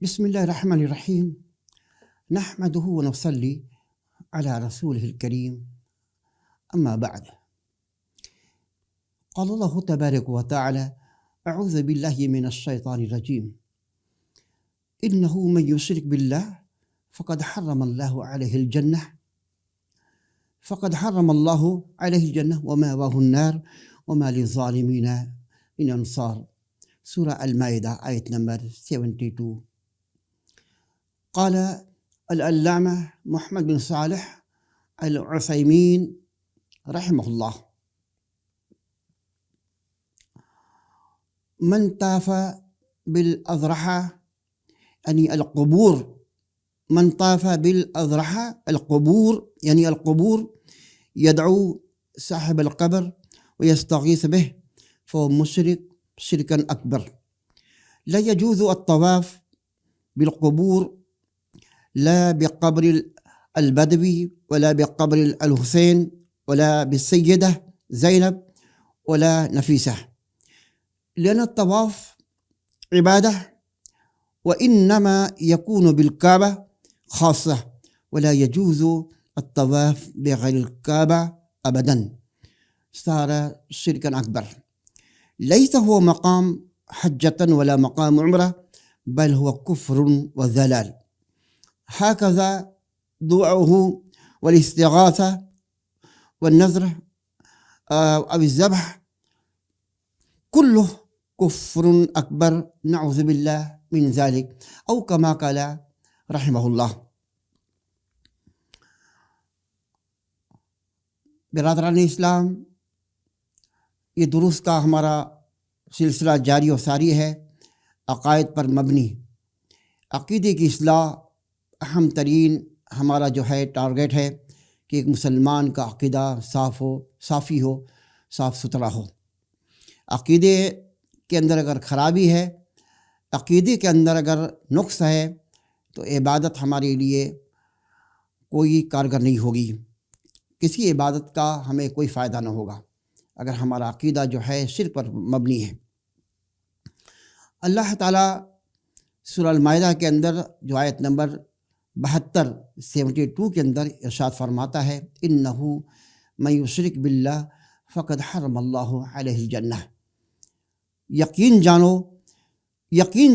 بسم الله الرحمن الرحيم. نحمده ونصلي على رسوله الكريم. أما بعد، قال الله تبارك وتعالى: أعوذ بالله من الشيطان الرجيم. إنه من يشرك بالله فقد حرم الله عليه الجنة ومأواه النار وما للظالمين من أنصار. سورة المائدة آیت نمبر 72. قال العلامة محمد بن صالح العثيمين رحمه الله: من طاف بالأضرحة يعني القبور، من طاف بالأضرحة القبور يعني القبور يدعو صاحب القبر ويستغيث به فهو مشرك شركا أكبر. لا يجوز الطواف بالقبور، لا بقبر البدوي ولا بقبر الحسين ولا بالسيدة زينب ولا نفيسة، لأن الطواف عبادة وإنما يكون بالكعبة خاصة، ولا يجوز الطواف بغير الكعبة أبدا، صار شركا أكبر. ليس هو مقام حجة ولا مقام عمرة، بل هو كفر وضلال. هكذا دعوه والاستغاثة والنذر أو الذبح كله كفر أكبر، نعوذ بالله من ذلك، أو كما قال رحمه الله. برادران اسلام، یہ دروس کا ہمارا سلسلہ جاری و ساری ہے، عقائد پر مبنی۔ عقیدے کی اصلاح اہم ترین ہمارا جو ہے ٹارگیٹ ہے کہ ایک مسلمان کا عقیدہ صافی ہو، صاف ستھرا ہو۔ عقیدے کے اندر اگر خرابی ہے، عقیدے کے اندر اگر نقص ہے، تو عبادت ہمارے لیے کوئی کارگر نہیں ہوگی، کسی عبادت کا ہمیں کوئی فائدہ نہ ہوگا اگر ہمارا عقیدہ جو ہے شرک پر مبنی ہے۔ اللہ تعالیٰ سورہ المائدہ کے اندر جو آیت نمبر 72 کے اندر ارشاد فرماتا ہے: انہ من یشرک باللہ فقد حرم اللہ علیہ الجنہ۔ یقین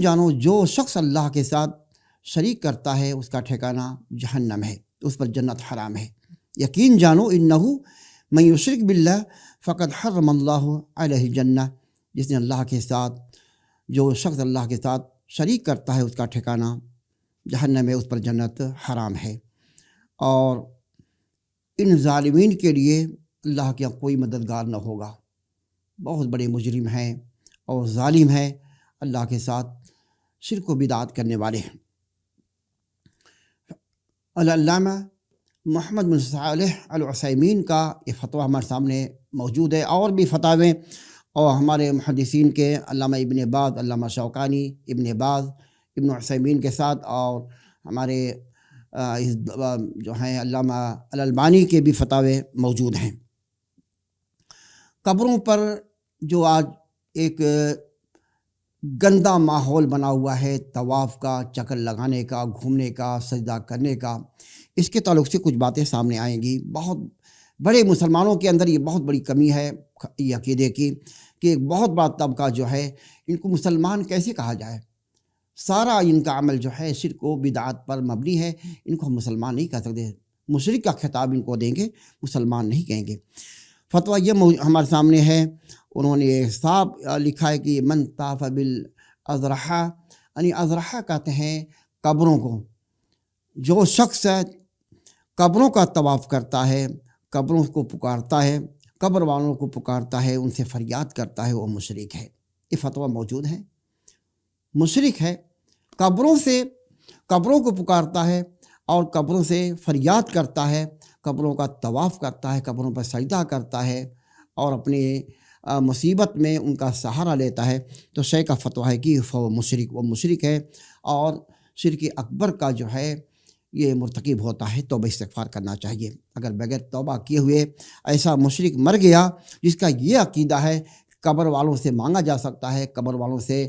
جانو جو شخص اللہ کے ساتھ شریک کرتا ہے اس کا ٹھکانہ جہنم ہے، اس پر جنت حرام ہے۔ یقین جانو، انہ من یشرک باللہ فقد حرم اللہ علیہ الجنہ، جس نے اللہ کے ساتھ، جو شخص اللہ کے ساتھ شریک کرتا ہے اس کا ٹھکانہ جہنم ہے، اس پر جنت حرام ہے۔ اور ان ظالمین کے لیے اللہ کے کوئی مددگار نہ ہوگا، بہت بڑے مجرم ہیں اور ظالم ہیں، اللہ کے ساتھ شرک و بدعت کرنے والے ہیں۔ العلامہ محمد بن صالح العثیمین کا یہ فتویٰ ہمارے سامنے موجود ہے، اور بھی فتاویں اور ہمارے محدثین کے علامہ ابن باز، علامہ شوکانی، ابن باز، ابن عثیمین کے ساتھ، اور ہمارے جو ہیں علامہ الالبانی کے بھی فتاوے موجود ہیں۔ قبروں پر جو آج ایک گندا ماحول بنا ہوا ہے، طواف کا، چکر لگانے کا، گھومنے کا، سجدہ کرنے کا، اس کے تعلق سے کچھ باتیں سامنے آئیں گی۔ بہت بڑے مسلمانوں کے اندر یہ بہت بڑی کمی ہے یہ عقیدے کی، کہ ایک بہت بڑا طبقہ جو ہے، ان کو مسلمان کیسے کہا جائے؟ سارا ان کا عمل جو ہے شرک و بدعات پر مبنی ہے، ان کو ہم مسلمان نہیں کہہ سکتے۔ مشرک کا خطاب ان کو دیں گے، مسلمان نہیں کہیں گے۔ فتویٰ یہ ہمارے سامنے ہے، انہوں نے صاف لکھا ہے کہ من طاف بالاضرحہ، یعنی اضرحہ کہتے ہیں قبروں کو۔ جو شخص قبروں کا طواف کرتا ہے، قبروں کو پکارتا ہے، قبر والوں کو پکارتا ہے، ان سے فریاد کرتا ہے، وہ مشرک ہے۔ یہ فتویٰ موجود ہے، مشرک ہے۔ قبروں کو پکارتا ہے اور قبروں سے فریاد کرتا ہے، قبروں کا طواف کرتا ہے، قبروں پر سجدہ کرتا ہے، اور اپنی مصیبت میں ان کا سہارا لیتا ہے، تو شیخ کا فتویٰ ہے کہ وہ مشرک ہے، اور شرک اکبر کا جو ہے یہ مرتکب ہوتا ہے۔ توبہ استغفار کرنا چاہیے۔ اگر بغیر توبہ کیے ہوئے ایسا مشرک مر گیا جس کا یہ عقیدہ ہے قبر والوں سے مانگا جا سکتا ہے، قبر والوں سے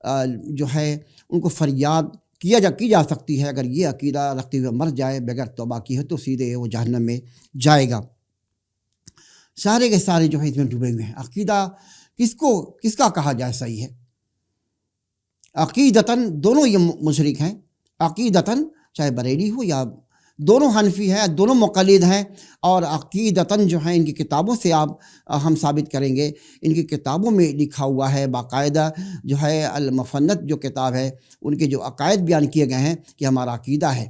جو ہے ان کو فریاد کی جا سکتی ہے. اگر یہ عقیدہ رکھتے ہوئے مر جائے بغیر توبہ کی ہے تو سیدھے وہ جہنم میں جائے گا. سارے کے سارے جو ہے اس میں ڈوبے ہوئے ہیں. عقیدہ کس کا کہا جائے صحیح ہے؟ عقیدتاً دونوں یہ مشرک ہیں. عقیدتاً چاہے بریلی ہو یا دونوں حنفی ہیں، دونوں مقلد ہیں. اور عقیدتاً جو ہیں ان کی کتابوں سے ہم ثابت کریں گے. ان کی کتابوں میں لکھا ہوا ہے باقاعدہ، جو ہے المفنت جو کتاب ہے ان کے جو عقائد بیان کیے گئے ہیں کہ ہمارا عقیدہ ہے.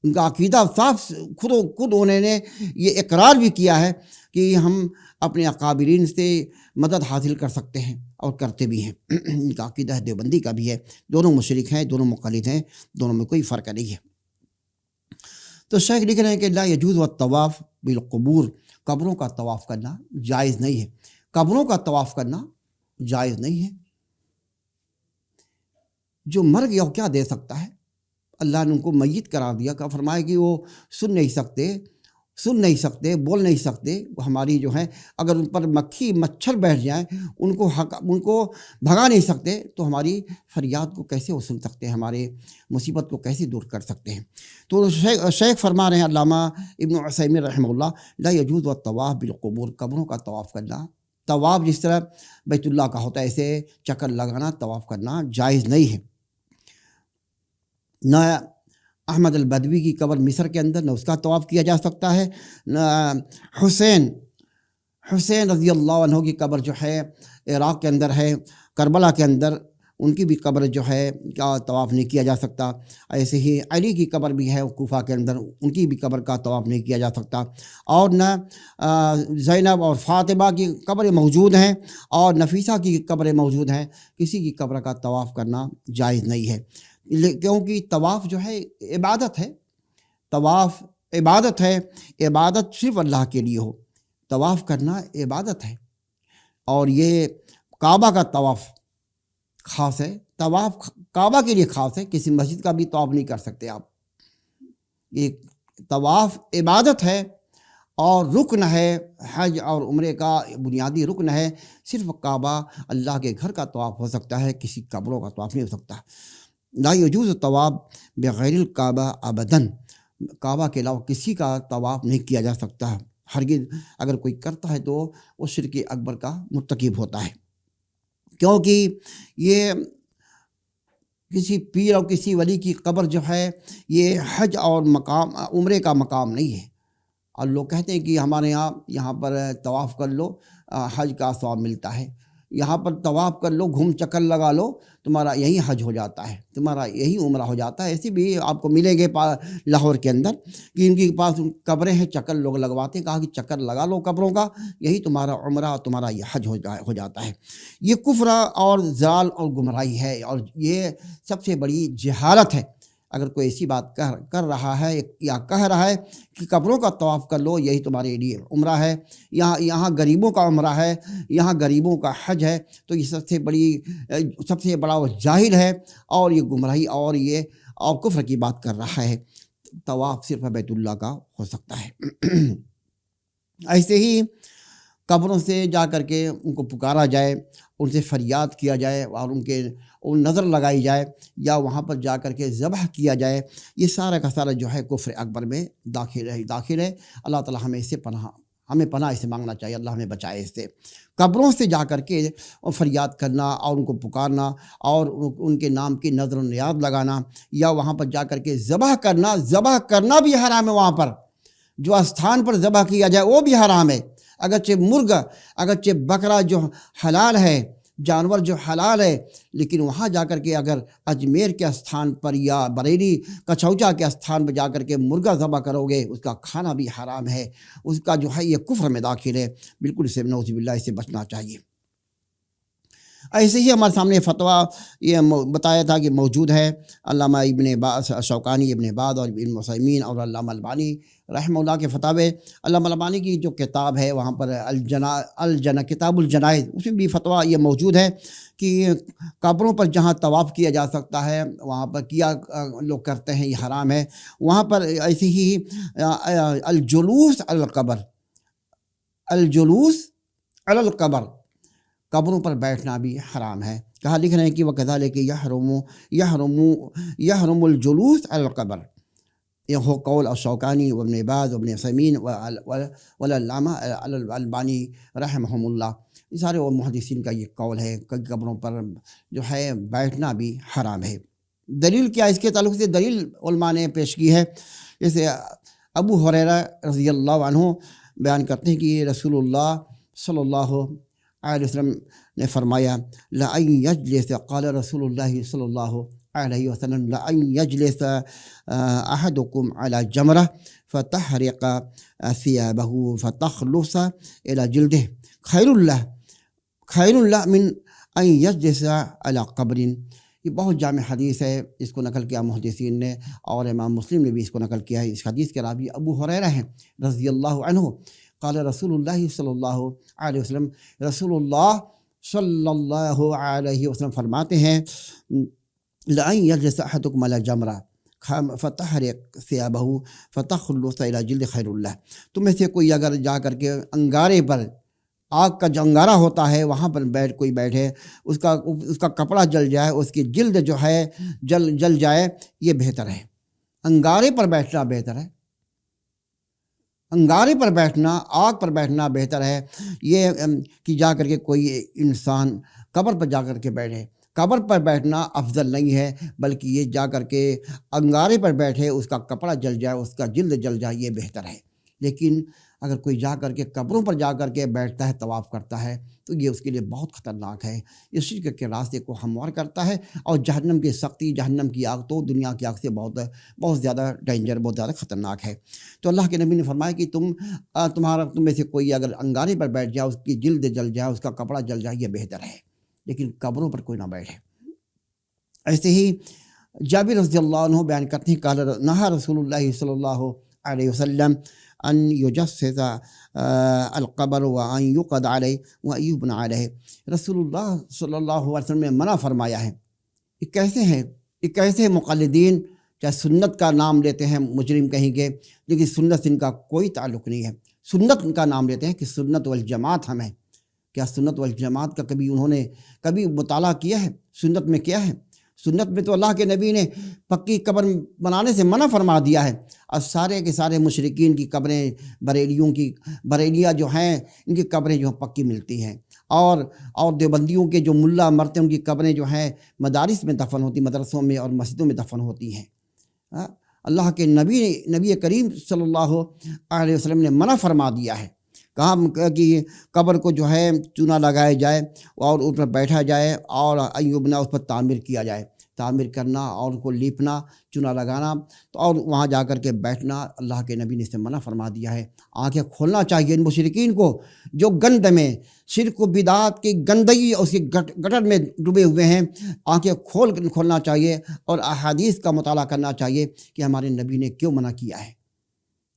ان کا عقیدہ صاف خود انہوں نے یہ اقرار بھی کیا ہے کہ ہم اپنے اکابرین سے مدد حاصل کر سکتے ہیں اور کرتے بھی ہیں. ان کا عقیدہ دیوبندی کا بھی ہے. دونوں مشرک ہیں، دونوں مقلد ہیں، دونوں میں کوئی فرق نہیں ہے. تو شیخ لکھ رہے ہیں کہ لا یجوز الطواف بالقبور، قبروں کا طواف کرنا جائز نہیں ہے. قبروں کا طواف کرنا جائز نہیں ہے. جو مر گیا وہ کیا دے سکتا ہے؟ اللہ نے ان کو میت قرار دیا، کہ فرمایا کہ وہ سن نہیں سکتے، بول نہیں سکتے. وہ ہماری جو ہے اگر ان پر مکھی مچھر بیٹھ جائیں ان کو بھگا نہیں سکتے تو ہماری فریاد کو کیسے وہ سن سکتے ہیں، ہمارے مصیبت کو کیسے دور کر سکتے ہیں. تو شیخ فرما رہے ہیں علامہ ابن عثیمین رحمہ اللہ، لا یجوز الطواف بالقبور، قبروں کا طواف کرنا، طواف جس طرح بیت اللہ کا ہوتا ہے ایسے چکر لگانا طواف کرنا جائز نہیں ہے. نہ احمد البدوی کی قبر مصر کے اندر، نہ اس کا طواف کیا جا سکتا ہے. نہ حسین رضی اللہ عنہ کی قبر جو ہے عراق کے اندر ہے، کربلا کے اندر، ان کی بھی قبر جو ہے کا طواف نہیں کیا جا سکتا. ایسے ہی علی کی قبر بھی ہے کوفہ کے اندر، ان کی بھی قبر کا طواف نہیں کیا جا سکتا. اور نہ زینب اور فاطمہ کی قبریں موجود ہیں اور نفیسہ کی قبریں موجود ہیں. کسی کی قبر کا طواف کرنا جائز نہیں ہے، کیونکہ طواف جو ہے عبادت ہے. طواف عبادت ہے، عبادت صرف اللہ کے لیے ہو. طواف کرنا عبادت ہے. اور یہ کعبہ کا طواف خاص ہے، طواف کعبہ کے لیے خاص ہے. کسی مسجد کا بھی طواف نہیں کر سکتے آپ. یہ طواف عبادت ہے اور رکن ہے، حج اور عمرے کا بنیادی رکن ہے. صرف کعبہ اللہ کے گھر کا طواف ہو سکتا ہے، کسی قبروں کا طواف نہیں ہو سکتا. لا یجوز الطواف بغیر الکعبہ ابداً، کعبہ کے علاوہ کسی کا طواف نہیں کیا جا سکتا. ہرگز اگر کوئی کرتا ہے تو وہ شرک اکبر کا مرتکب ہوتا ہے، کیونکہ یہ کسی پیر اور کسی ولی کی قبر جو ہے یہ حج اور عمرے کا مقام نہیں ہے. اور لوگ کہتے ہیں کہ ہمارے یہاں پر طواف کر لو حج کا ثواب ملتا ہے، یہاں پر طواف کر لو، گھوم چکر لگا لو، تمہارا یہی حج ہو جاتا ہے، تمہارا یہی عمرہ ہو جاتا ہے. ایسے بھی آپ کو ملیں گے لاہور کے اندر کہ ان کے پاس قبریں ہیں، چکر لوگ لگواتے ہیں. کہا کہ چکر لگا لو قبروں کا، یہی تمہارا عمرہ، تمہارا یہ حج ہو جاتا ہے. یہ کفر اور ضلال اور گمراہی ہے، اور یہ سب سے بڑی جہالت ہے. اگر کوئی ایسی بات کر رہا ہے یا کہہ رہا ہے کہ قبروں کا طواف کر لو یہی تمہارے لیے عمرہ ہے، یہاں غریبوں کا عمرہ ہے، یہاں غریبوں کا حج ہے، تو یہ سب سے بڑا وہ جاہل ہے اور یہ گمراہی اور کفر کی بات کر رہا ہے. طواف صرف بیت اللہ کا ہو سکتا ہے. ایسے ہی قبروں سے جا کر کے ان کو پکارا جائے، ان سے فریاد کیا جائے اور ان نظر لگائی جائے، یا وہاں پر جا کر کے ذبح کیا جائے، یہ سارا کا سارا جو ہے کفر اکبر میں داخل ہے. اللہ تعالیٰ ہمیں پناہ اسے مانگنا چاہیے، اللہ ہمیں بچائے اس سے. قبروں سے جا کر کے فریاد کرنا اور ان کو پکارنا اور ان کے نام کی نظر و نیاز لگانا، یا وہاں پر جا کر کے ذبح کرنا بھی حرام ہے. وہاں پر جو استھان پر ذبح کیا جائے وہ بھی حرام ہے. اگرچہ بکرا جو حلال ہے، جانور جو حلال ہے، لیکن وہاں جا کر کے اگر اجمیر کے استھان پر یا بریلی کچھوچا کے استھان پر جا کر کے مرغا ذبح کرو گے، اس کا کھانا بھی حرام ہے، اس کا جو ہے یہ کفر میں داخل ہے. بالکل اسے نعوذ باللہ سے بچنا چاہیے. ایسے ہی ہمارے سامنے فتویٰ یہ بتایا تھا کہ موجود ہے. علامہ ابن باز، شوکانی، ابن باز اور ابن عثیمین اور علامہ البانی رحمہ اللہ کے فتاوے. علامہ البانی کی جو کتاب ہے وہاں پر کتاب الجنائز، اس میں بھی فتویٰ یہ موجود ہے کہ قبروں پر جہاں طواف کیا جا سکتا ہے وہاں پر کیا لوگ کرتے ہیں یہ حرام ہے. وہاں پر ایسے ہی الجلوس علی القبر، قبروں پر بیٹھنا بھی حرام ہے. کہا لکھ رہے ہیں کہ وَكَذَلِكَ يحرم الجلوس علی القبر، یہ ہو قول الشوکانی وابن باز وابن عثیمین والعلامہ الالبانی رحمہم اللہ، یہ سارے اور محدثین کا یہ قول ہے کہ قبروں پر جو ہے بیٹھنا بھی حرام ہے۔ دلیل کیا اس کے تعلق سے؟ دلیل علماء نے پیش کی ہے، جیسے ابو ہریرہ رضی اللہ عنہ بیان کرتے ہیں کہ رسول اللہ صلی اللہ علیہ وسلم نے فرمایا لَأَن يَجْلِسَ، قال رسول اللہ صلی اللہ علیہ وسلم لَأَن يَجْلِسَ أَحَدُكُمْ عَلَى جَمْرَةٍ فَتَحْرِقَ ثِيَابَهُ فَتَخْلُصَ إِلَى جِلْدِهِ خَيْرٌ لَهُ مِنْ أَن يَجْلِسَ عَلَى قَبْرٍ۔ یہ بہت جامع حدیث ہے، اس کو نقل کیا محدثین نے، اور امام مسلم نے بھی اس کو نقل کیا ہے۔ اس حدیث کے راوی ابو ہریرہ ہیں رضی اللہ عنہ، قال رسول اللہ صلی اللہ علیہ وسلم، رسول اللہ صلی اللہ علیہ وسلم فرماتے ہیں لَأَن يَجْلِسَ أَحَدُكُمْ عَلَى جَمْرَةٍ فَتَحْرِقَ ثِيَابَهُ فَتَخْلُصَ إِلَى جِلْدِ خَيْرٌ لَهُ۔ تم میں سے کوئی اگر جا کر کے انگارے پر، آگ کا جو انگارہ ہوتا ہے وہاں پر کوئی بیٹھے، اس کا کپڑا جل جائے، اس کی جلد جو ہے جل جائے، یہ بہتر ہے۔ انگارے پر بیٹھنا بہتر ہے، انگارے پر بیٹھنا، آگ پر بیٹھنا بہتر ہے، یہ کہ جا کر کے کوئی انسان قبر پر جا کر کے بیٹھے۔ قبر پر بیٹھنا افضل نہیں ہے، بلکہ یہ جا کر کے انگارے پر بیٹھے، اس کا کپڑا جل جائے، اس کا جلد جل جائے، یہ بہتر ہے۔ لیکن اگر کوئی جا کر کے قبروں پر جا کر کے بیٹھتا ہے، طواف کرتا ہے، تو یہ اس کے لیے بہت خطرناک ہے، یہ شرک کے راستے کو ہموار کرتا ہے، اور جہنم کی سختی، جہنم کی آگ تو دنیا کی آگ سے بہت زیادہ ڈینجر، بہت زیادہ خطرناک ہے۔ تو اللہ کے نبی نے فرمایا کہ تم میں سے کوئی اگر انگارے پر بیٹھ جائے، اس کی جلد جل جائے، اس کا کپڑا جل جائے، یہ بہتر ہے، لیکن قبروں پر کوئی نہ بیٹھے۔ ایسے ہی جابر رضی اللہ عنہ بیان کرتے ہیں قال نہا رسول اللہ صلی اللہ علیہ وسلم ان یجسس القبر وان یقعد علیہ وان یبنى علیہ۔ رسول اللہ صلی اللہ علیہ وسلم نے منع فرمایا ہے۔ یہ کیسے مقلدین چاہے سنت کا نام لیتے ہیں، مجرم کہیں گے، لیکن سنت سے ان کا کوئی تعلق نہیں ہے۔ سنت کا نام لیتے ہیں کہ سنت والجماعت ہم ہیں، کیا سنت والجماعت کا انہوں نے کبھی مطالعہ کیا ہے؟ سنت میں کیا ہے؟ سنت میں تو اللہ کے نبی نے پکی قبر بنانے سے منع فرما دیا ہے، اور سارے کے سارے مشرکین کی قبریں، بریلیاں جو ہیں، ان کی قبریں جو ہیں پکی ملتی ہیں، اور دیوبندیوں کے جو ملا مرتے ہیں، ان کی قبریں جو ہیں مدارس میں دفن ہوتی، مدرسوں میں اور مسجدوں میں دفن ہوتی ہیں۔ اللہ کے نبی کریم صلی اللہ علیہ وسلم نے منع فرما دیا ہے، کہا کہ قبر کو جو ہے چونا لگایا جائے اور اس پر بیٹھا جائے، اور ایوبنا اس پر تعمیر کیا جائے، تعمیر کرنا اور ان کو لیپنا، چونا لگانا، تو اور وہاں جا کر کے بیٹھنا، اللہ کے نبی نے اس سے منع فرما دیا ہے۔ آنکھیں کھولنا چاہیے ان مشرکین کو جو گند میں، شرک و بدعات کی گندگی اس کی گٹر میں ڈوبے ہوئے ہیں، آنکھیں کھولنا چاہیے، اور احادیث کا مطالعہ کرنا چاہیے کہ ہمارے نبی نے کیوں منع کیا ہے۔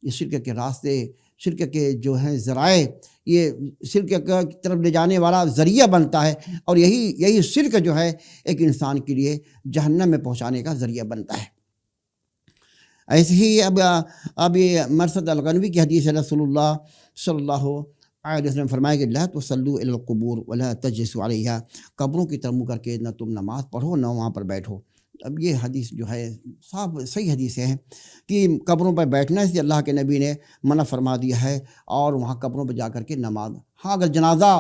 یہ شرک کے راستے، شرک کے جو ہیں ذرائع، یہ شرک کی طرف لے جانے والا ذریعہ بنتا ہے، اور یہی شرک جو ہے ایک انسان کے لیے جہنم میں پہنچانے کا ذریعہ بنتا ہے۔ ایسے ہی اب یہ مرثد الغنوی کی حدیث ہے، رسول اللہ صلی اللہ علیہ وسلم فرمایا کہ لا تصلوا الی القبور ولا تجلسوا علیہا، قبروں کی طرف منہ کر کے نہ تم نماز پڑھو نہ وہاں پر بیٹھو۔ اب یہ حدیث جو ہے صحیح حدیثیں ہیں کہ قبروں پر بیٹھنے سے اللہ کے نبی نے منع فرما دیا ہے، اور وہاں قبروں پہ جا کر کے نماز، ہاں اگر جنازہ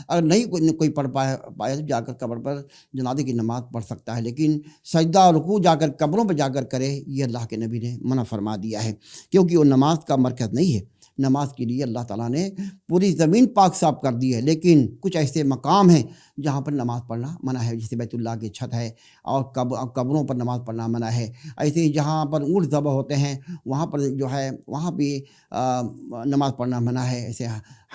اگر نہیں کوئی پڑھ پایا تو جا کر قبر پر جنازے کی نماز پڑھ سکتا ہے، لیکن سجدہ اور رکوع جا کر قبروں پہ جا کر کرے، یہ اللہ کے نبی نے منع فرما دیا ہے، کیونکہ وہ نماز کا مرکز نہیں ہے۔ نماز کے لیے اللہ تعالیٰ نے پوری زمین پاک صاف کر دی ہے، لیکن کچھ ایسے مقام ہیں جہاں پر نماز پڑھنا منع ہے، جیسے بیت اللہ کی چھت ہے، اور قبروں پر نماز پڑھنا منع ہے۔ ایسے ہی جہاں پر اونٹ ذبح ہوتے ہیں وہاں پر جو ہے وہاں بھی نماز پڑھنا منع ہے، ایسے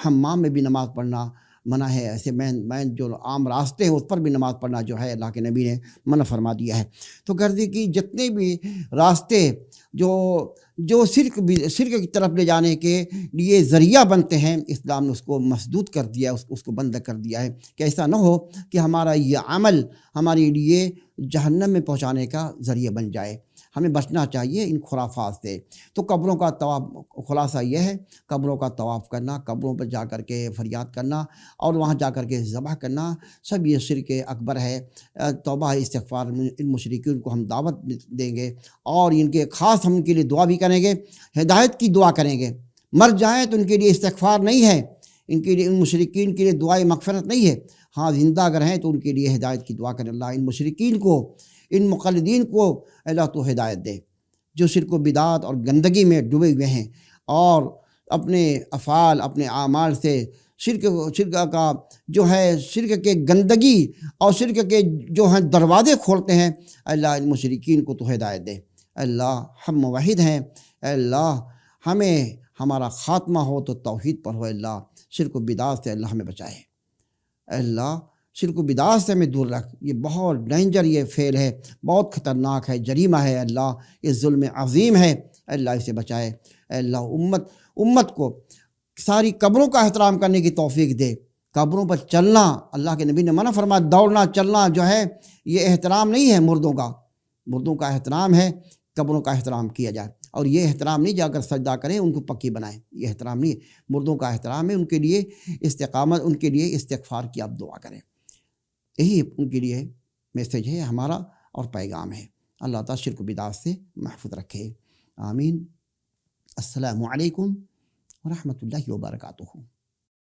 حمام میں بھی نماز پڑھنا منع ہے، ایسے مین جو عام راستے ہیں اس پر بھی نماز پڑھنا جو ہے اللہ کے نبی نے منع فرما دیا ہے۔ تو غرضی کی جتنے بھی راستے جو شرک کی طرف لے جانے کے لیے ذریعہ بنتے ہیں، اسلام نے اس کو مسدود کر دیا ہے، اس کو بند کر دیا ہے، کہ ایسا نہ ہو کہ ہمارا یہ عمل ہمارے لیے جہنم میں پہنچانے کا ذریعہ بن جائے۔ ہمیں بچنا چاہیے ان خرافات سے۔ تو قبروں کا طواف، خلاصہ یہ ہے قبروں کا طواف کرنا، قبروں پر جا کر کے فریاد کرنا اور وہاں جا کر کے ذبح کرنا، سب یہ شرک اکبر ہے۔ توبہ استغفار میں ان مشرکین کو ہم دعوت دیں گے اور ان کے خاص ہم ان کے لیے دعا بھی کریں گے، ہدایت کی دعا کریں گے۔ مر جائیں تو ان کے لیے استغفار نہیں ہے، ان کے لیے، ان مشرکین کے لیے دعائے مغفرت نہیں ہے۔ ہاں زندہ اگر ہیں تو ان کے لیے ہدایت کی دعا کریں۔ اللہ ان مشرکین کو، ان مقلدین کو اللہ تو ہدایت دے، جو شرک و بدعت اور گندگی میں ڈوبے ہوئے ہیں اور اپنے افعال، اپنے اعمال سے شرک کا جو ہے، شرک کے گندگی اور شرک کے جو ہیں دروازے کھولتے ہیں۔ اللہ ان مشرکین کو تو ہدایت دے۔ اللہ ہم موحد ہیں، اللہ ہمیں ہمارا خاتمہ ہو تو توحید پر ہو۔ اللہ شرک و بدعت سے اللہ ہمیں بچائے۔ اللہ شرک و بدعت سے ہمیں دور رکھ۔ یہ بہت ڈینجر یہ فعل ہے، بہت خطرناک ہے، جریمہ ہے۔ اللہ یہ ظلم عظیم ہے، اللہ اسے بچائے۔ اللہ امت کو ساری قبروں کا احترام کرنے کی توفیق دے۔ قبروں پر چلنا، اللہ کے نبی نے منع فرمایا، دوڑنا چلنا جو ہے یہ احترام نہیں ہے مردوں کا۔ مردوں کا احترام ہے، قبروں کا احترام کیا جائے۔ اور یہ احترام نہیں جا کر سجدہ کریں، ان کو پکی بنائیں، یہ احترام نہیں ہے۔ مردوں کا احترام ہے، ان کے لیے استقامت، ان کے لیے استغفار کی آپ دعا کریں۔ یہی ان کے لیے میسیج ہے ہمارا اور پیغام ہے۔ اللہ تعالیٰ شرک و بدعت سے محفوظ رکھے، آمین۔ السلام علیکم ورحمۃ اللہ وبرکاتہ۔